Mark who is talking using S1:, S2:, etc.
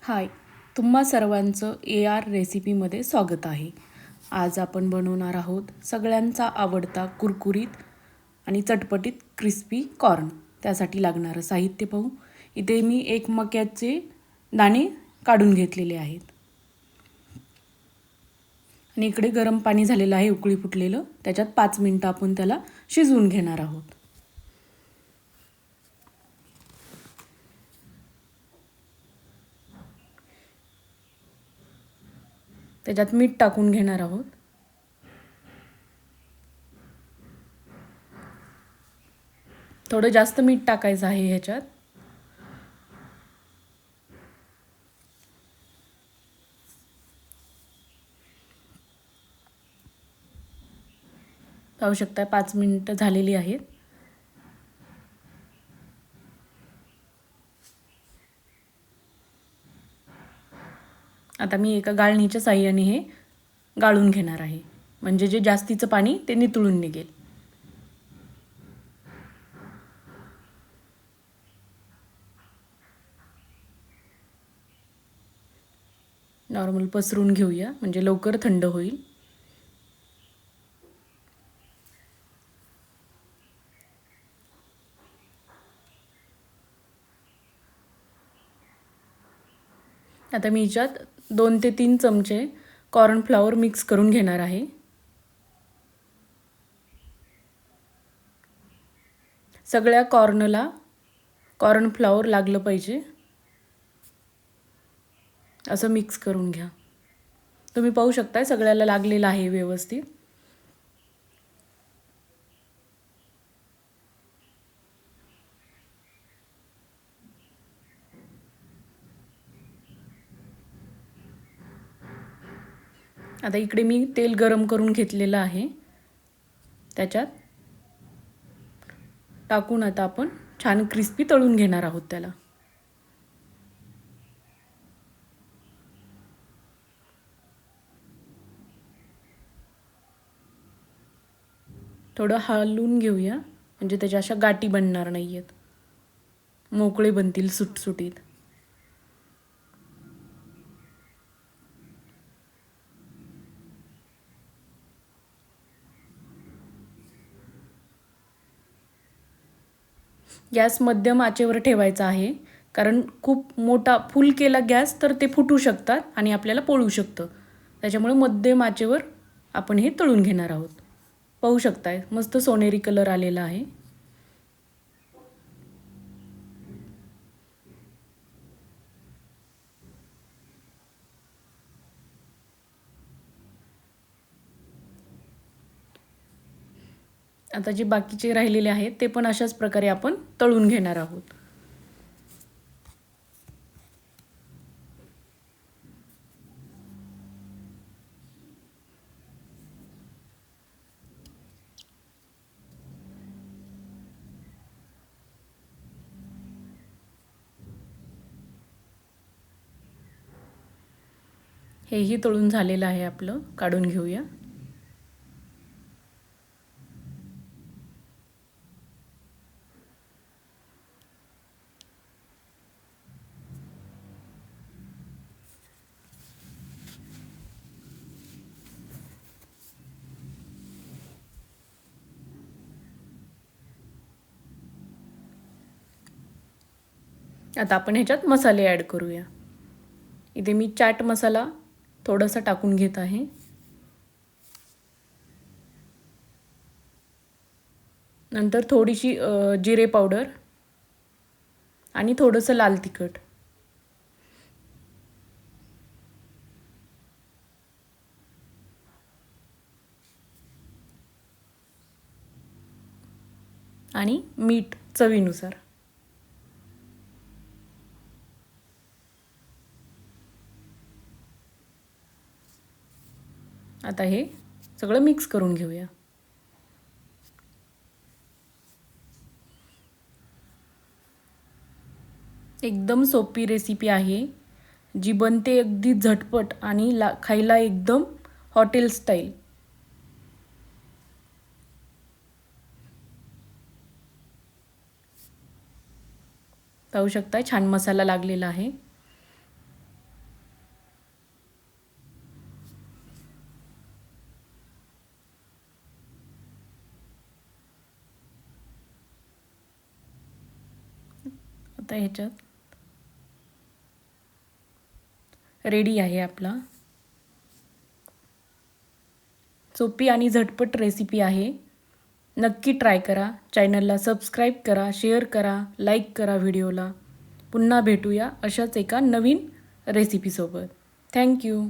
S1: हाय, तुम्हा सर्वांचं AR रेसिपीमध्ये स्वागत आहे. आज आपण बनवणार आहोत सगळ्यांचा आवडता कुरकुरीत आणि चटपटीत क्रिस्पी कॉर्न. त्यासाठी लागणारं साहित्य पाहू. इथे मी एक मक्याचे दाणे काढून घेतलेले आहेत. आणि इकडे गरम पाणी झालेलं आहे, उकळी फुटलेलं. त्याच्यात 5 मिनिटं आपण त्याला शिजवून घेणार आहोत. त्याच्यात मीठ टाकून घेणार आहोत. थोडं जास्त मीठ टाकायचं आहे ह्याच्यात. पाहू शकता 5 मिनिटं झालेली आहेत. आता मी एका गाळणीच्या साहाय्याने हे गाळून घेणार आहे, म्हणजे जे जास्तीचं पाणी ते नितळून निघेल. नॉर्मल पसरून घेऊया, म्हणजे लवकर थंड होईल. आता मी ह्याच्यात 2 ते 3 चमचे कॉर्नफ्लॉवर मिक्स करून घेणार आहे. सगळ्या कॉर्नला कॉर्नफ्लॉवर लागलं पाहिजे, असं मिक्स करून घ्या. तुम्ही पाहू शकता सगळ्याला लागलेलं आहे व्यवस्थित. आता इकडे मी तेल गरम करून घेतलेलं आहे. त्याच्यात टाकून आता आपण छान क्रिस्पी तळून घेणार आहोत त्याला. थोडं हलवून घेऊया, म्हणजे त्याच्या अशा गाठी बनणार नाही आहेत, मोकळे बनतील सुटसुटीत. गॅस मध्यम आचेवर ठेवायचा आहे, कारण खूप मोठा फुल केला गॅस तर ते फुटू शकतात आणि आपल्याला पोळू शकतं. त्याच्यामुळे मध्यम आचेवर आपण हे तळून घेणार आहोत. पाहू शकताय मस्त सोनेरी कलर आलेला आहे. आता जे बाकीचे राहिलेले आहेत ते पण अशाच प्रकारे आपण तळून घेणार आहोत. हेही तळून झालेलं आहे आपलं, काढून घेऊया. आता आपण ह्याच्यात मसाले ॲड करूया. इथे मी चाट मसाला थोडासा टाकून घेत आहे. नंतर थोडीशी जिरे पावडर आणि थोडंसं लाल तिखट. आणि मीठ चवीनुसार. आता हे सगळं मिक्स करून घेऊया. एकदम सोपी रेसिपी आहे, जी बनते अगदी झटपट आणि खायला एकदम हॉटेल स्टाईल. पाहू शकता छान मसाला लागलेला आहे. आता ह्याच्यात रेडी आहे आपला सोपी आणि झटपट रेसिपी आहे. नक्की ट्राय करा. चॅनलला सबस्क्राईब करा, शेअर करा, लाईक करा व्हिडिओला. पुन्हा भेटूया अशाच एका नवीन रेसिपीसोबत. थँक्यू.